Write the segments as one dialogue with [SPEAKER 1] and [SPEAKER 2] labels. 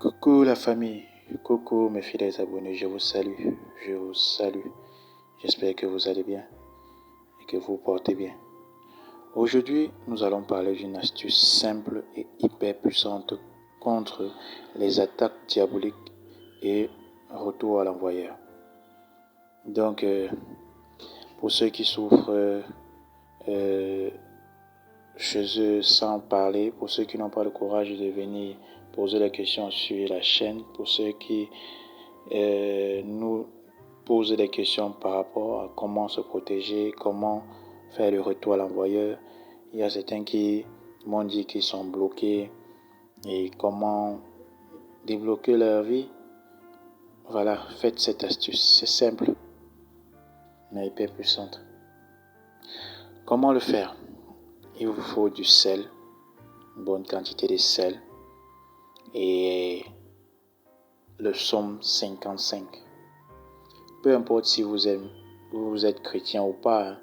[SPEAKER 1] Coucou la famille, coucou mes fidèles abonnés, je vous salue. J'espère que vous allez bien et que vous vous portez bien. Aujourd'hui, nous allons parler d'une astuce simple et hyper puissante contre les attaques diaboliques et retour à l'envoyeur. Donc, pour ceux qui souffrent chez eux sans parler, pour ceux qui n'ont pas le courage de venir poser la question sur la chaîne, pour ceux qui nous posent des questions par rapport à comment se protéger, comment faire le retour à l'envoyeur. Il y a certains qui m'ont dit qu'ils sont bloqués et comment débloquer leur vie. Voilà, faites cette astuce, c'est simple mais hyper puissante. Comment le faire? Il vous faut du sel, une bonne quantité de sel et le psaume 55. Peu importe si vous êtes chrétien ou pas,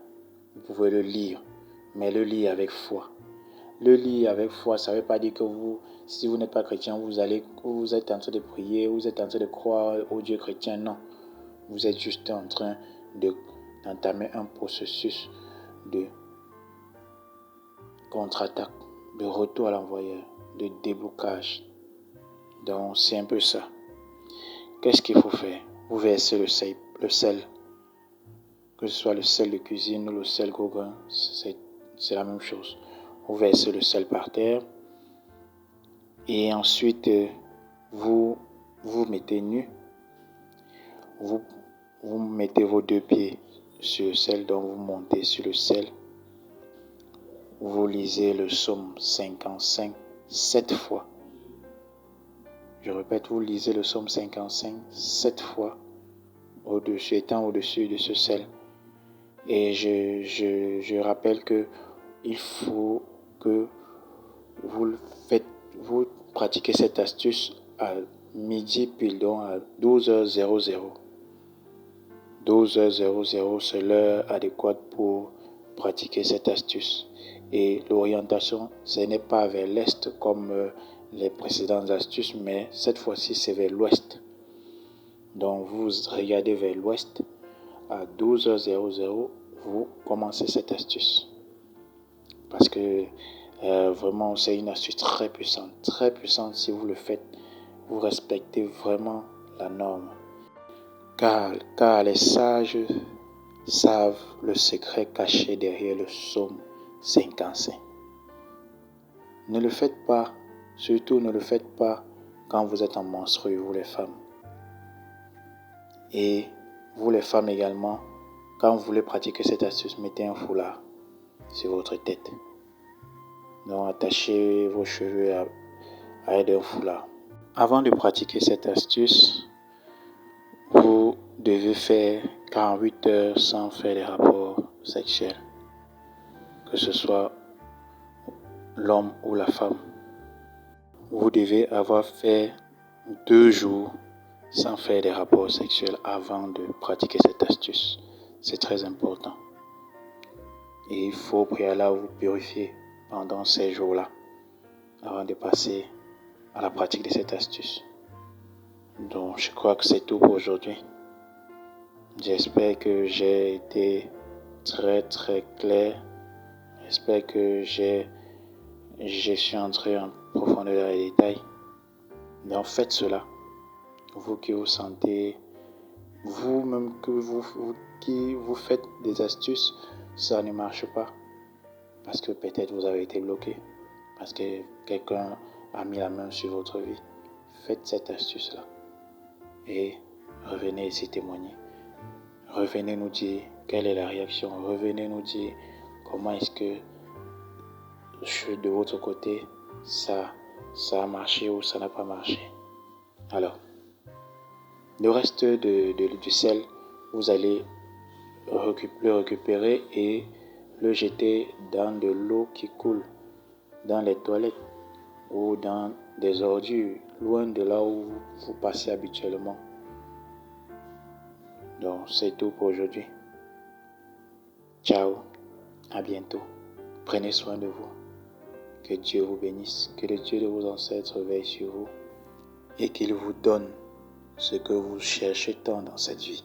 [SPEAKER 1] vous pouvez le lire, mais le lire avec foi. Le lire avec foi, ça ne veut pas dire que si vous n'êtes pas chrétien, vous êtes en train de prier, vous êtes en train de croire au Dieu chrétien. Non, vous êtes juste en train d'entamer un processus de contre-attaque, de retour à l'envoyeur, de déblocage. Donc, c'est un peu ça. Qu'est-ce qu'il faut faire? Vous versez le sel, que ce soit le sel de cuisine ou le sel Gauguin, c'est la même chose. Vous versez le sel par terre et ensuite vous vous mettez nu. Vous mettez vos deux pieds sur le sel, donc vous montez sur le sel. Vous lisez le psaume 55 7 fois. Je répète, vous lisez le psaume 55 7 fois étant au-dessus de ce sel. Et je rappelle que il faut que vous pratiquez cette astuce à midi pile, donc à 12h00. 12h00, c'est l'heure adéquate pour pratiquer cette astuce. Et l'orientation, ce n'est pas vers l'est comme les précédentes astuces, mais cette fois-ci, c'est vers l'ouest. Donc, vous regardez vers l'ouest. À 12h00, vous commencez cette astuce. Parce que vraiment, c'est une astuce très puissante. Très puissante si vous le faites. Vous respectez vraiment la norme. Car les sages savent le secret caché derrière le psaume 55. Ne le faites pas, surtout ne le faites pas quand vous êtes en menstrues, vous les femmes. Et vous les femmes également, quand vous voulez pratiquer cette astuce, mettez un foulard sur votre tête. Donc attachez vos cheveux à l'aide d'un foulard. Avant de pratiquer cette astuce, vous devez faire 48 heures sans faire des rapports sexuels, que ce soit l'homme ou la femme. Vous devez avoir fait 2 jours sans faire des rapports sexuels avant de pratiquer cette astuce. C'est très important. Et il faut préalablement vous purifier pendant ces jours-là avant de passer à la pratique de cette astuce. Donc, je crois que c'est tout pour aujourd'hui. J'espère que j'ai été très très clair. J'espère que je suis entré en profondeur dans les détails. Donc faites cela. Vous qui vous sentez, vous-même qui vous faites des astuces, ça ne marche pas. Parce que peut-être vous avez été bloqué. Parce que quelqu'un a mis la main sur votre vie. Faites cette astuce-là. Et revenez ici témoigner. Revenez nous dire quelle est la réaction. Revenez nous dire comment est-ce que de votre côté ça a marché ou ça n'a pas marché. Alors, le reste du sel, vous allez le récupérer et le jeter dans de l'eau qui coule, dans les toilettes ou dans des ordures, loin de là où vous passez habituellement. Donc, c'est tout pour aujourd'hui. Ciao, à bientôt. Prenez soin de vous. Que Dieu vous bénisse. Que le Dieu de vos ancêtres veille sur vous et qu'il vous donne ce que vous cherchez tant dans cette vie.